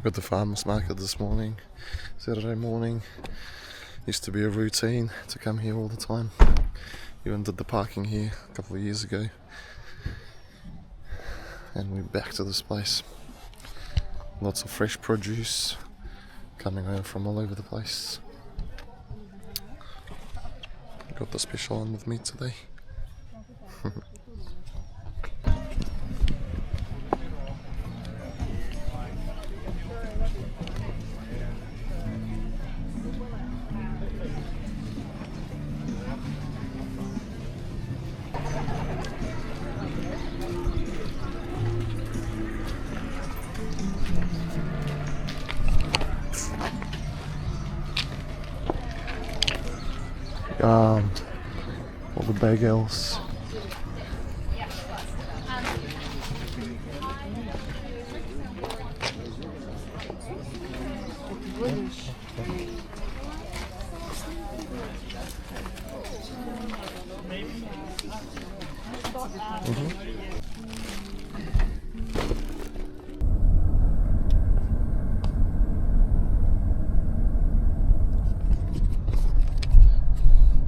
Got the farmers market this morning, Saturday morning. Used to be a routine to come here all the time. Even did the parking here a couple of years ago. And we're back to this place. Lots of fresh produce coming over from all over the place. Got the special one with me today. All the bagels.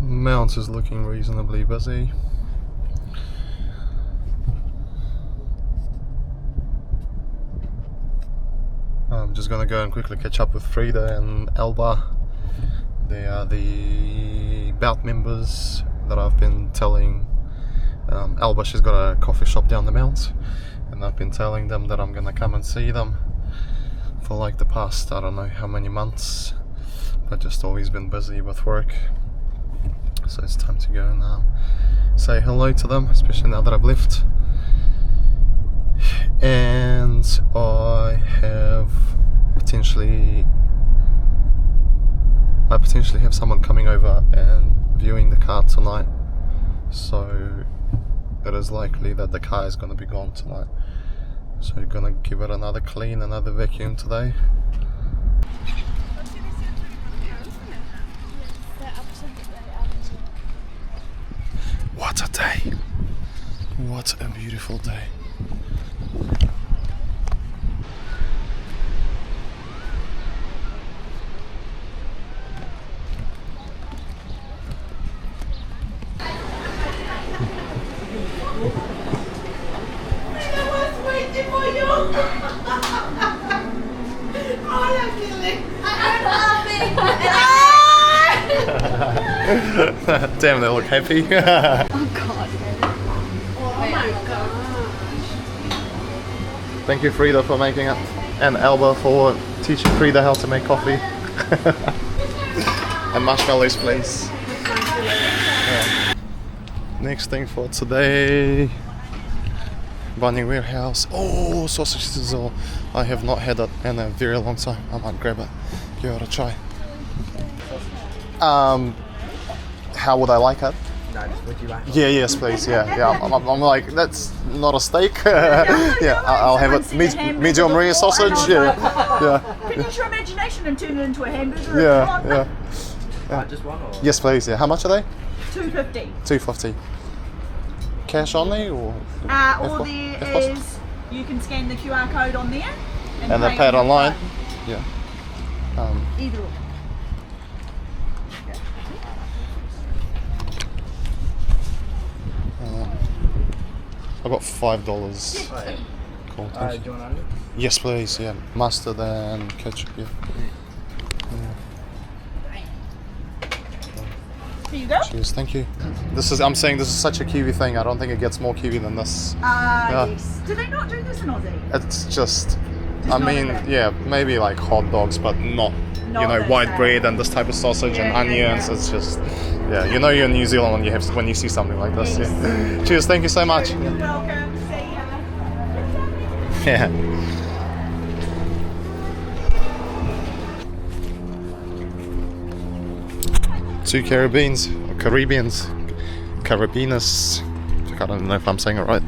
Mount is looking reasonably busy. I'm just gonna go and quickly catch up with Frida and Elba. They are the bout members that I've been telling. Elba, she's got a coffee shop down the mount, and I've been telling them that I'm gonna come and see them for like the past, I don't know how many months, but just always been busy with work. So it's time to go and say hello to them, especially now that I've left. And I potentially have someone coming over and viewing the car tonight. So it is likely that the car is going to be gone tonight. So you're going to give it another clean, another vacuum today. What a day! What a beautiful day. Damn, they look happy. Oh god. Oh my gosh. Thank you, Frida, for making it, and Elba for teaching Frida how to make coffee. And marshmallows, please. Yeah. Next thing for today, Bunny Warehouse. Oh, sausage sizzle. I have not had it in a very long time. I might grab it, give it a try. How would I like it? No, just would you like it? Yeah, yes, please. Yeah. I'm like, that's not a steak. Yeah, I'll have it medium rare sausage. Yeah. Can you use your imagination and turn it into a hamburger? Yeah. Just one or? Yes, please. Yeah. How much are they? $2.50. $2.50. Cash only, or? Or there is, you can scan the QR code on there. And then pay it online. Yeah. Either or. I got $5. Oh, yeah. Cool. Do you want onion? Yes, please. Yeah. Mustard and ketchup. Yeah. Here you go. Cheers. Thank you. I'm saying this is such a Kiwi thing. I don't think it gets more Kiwi than this. Yes. Do they not do this in Aussie? It's just, not as bad. yeah, maybe like hot dogs, but not Not white that bread bad. and this type of sausage and Yeah, onions. yeah. It's just, yeah, you're in New Zealand when you see something like this. Yes. Yeah. Cheers. Thank you so much. You're welcome. See ya. Yeah. Two Caribbeans, or Caribbeans, Carabiners. I don't know if I'm saying it right.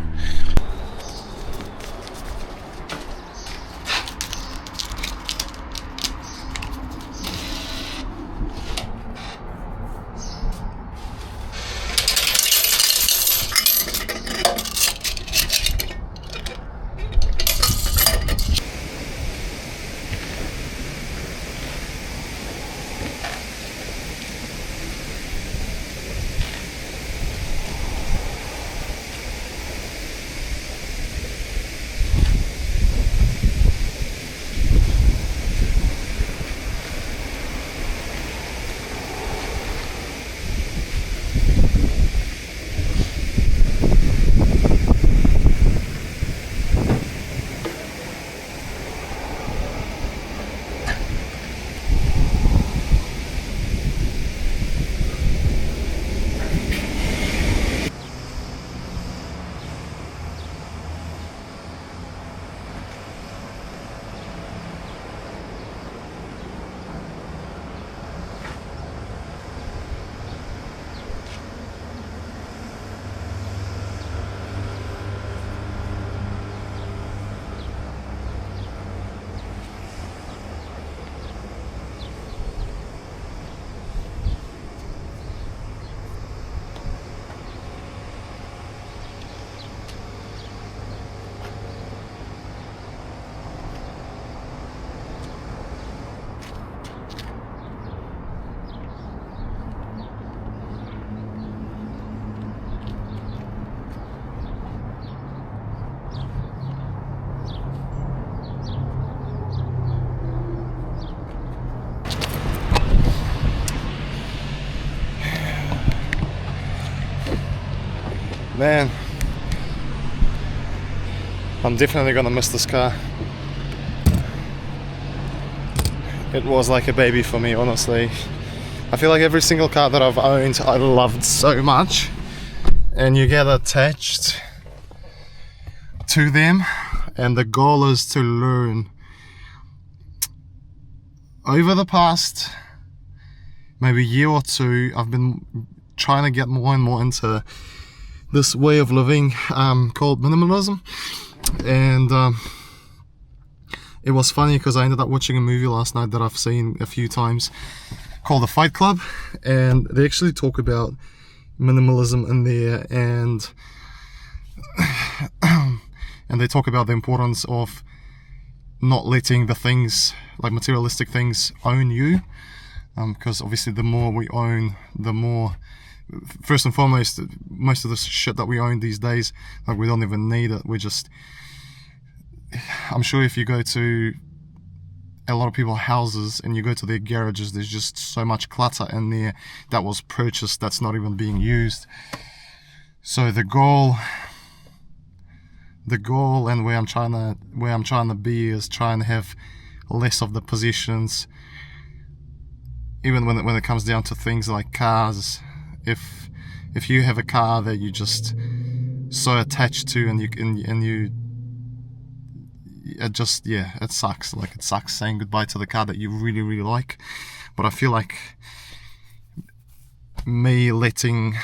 Man, I'm definitely gonna miss this car. It was like a baby for me, honestly. I feel like every single car that I've owned I loved so much, and you get attached to them, and the goal is to learn. Over the past maybe year or two, I've been trying to get more and more into this way of living called minimalism, and it was funny because I ended up watching a movie last night that I've seen a few times called The Fight Club, and they actually talk about minimalism in there, and and they talk about the importance of not letting the things, like materialistic things, own you, because obviously the more we own, the more, first and foremost, most of the shit that we own these days, like, we don't even need it. We just, I'm sure if you go to a lot of people's houses and you go to their garages, there's just so much clutter in there that was purchased that's not even being used. So the goal and where I'm trying to be is trying to have less of the possessions, even when it comes down to things like cars. If you have a car that you just so attached to, and it just, yeah, it sucks. Like, it sucks saying goodbye to the car that you really, really like. But I feel like me letting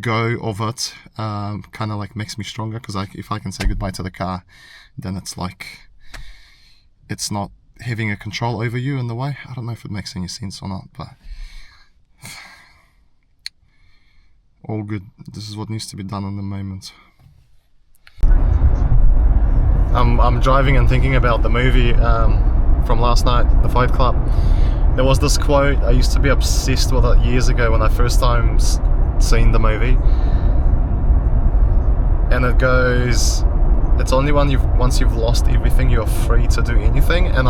go of it kind of like makes me stronger, because if I can say goodbye to the car, then it's like, it's not having a control over you in the way. I don't know if it makes any sense or not, but all good. This is what needs to be done in the moment. I'm driving and thinking about the movie from last night, The Fight Club. There was this quote, I used to be obsessed with it years ago when I first time seen the movie, and it goes, it's only once you've lost everything you're free to do anything. And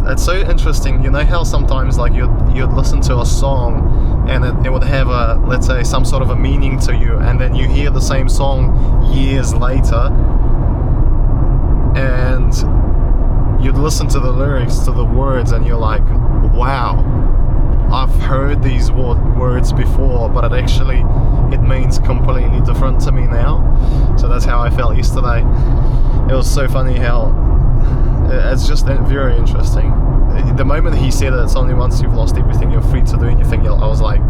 it's so interesting, you know how sometimes like you'd listen to a song and it would have a, let's say, some sort of a meaning to you, and then you hear the same song years later and you'd listen to the lyrics, to the words, and you're like, wow, I've heard these words before, but it means completely different to me now. So that's how I felt yesterday. It was so funny how it's just very interesting. The moment he said it, it's only once you've lost everything you're free to do anything. I was like,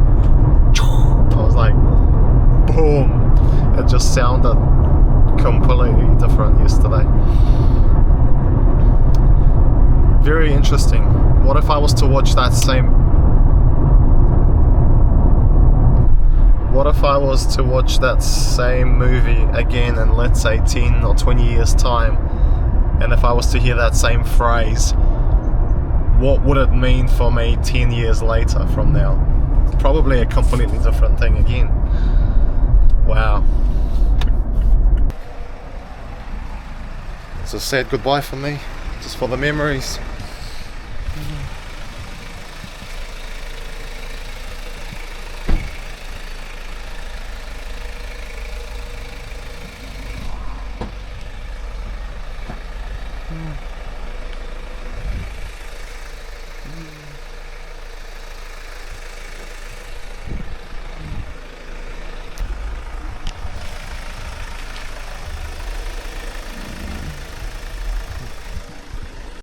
boom. It just sounded completely different yesterday. Very interesting. What if I was to watch that same movie again in, let's say, 10 or 20 years time, and if I was to hear that same phrase, what would it mean for me 10 years later from now? Probably a completely different thing again. Wow. It's a sad goodbye for me, just for the memories.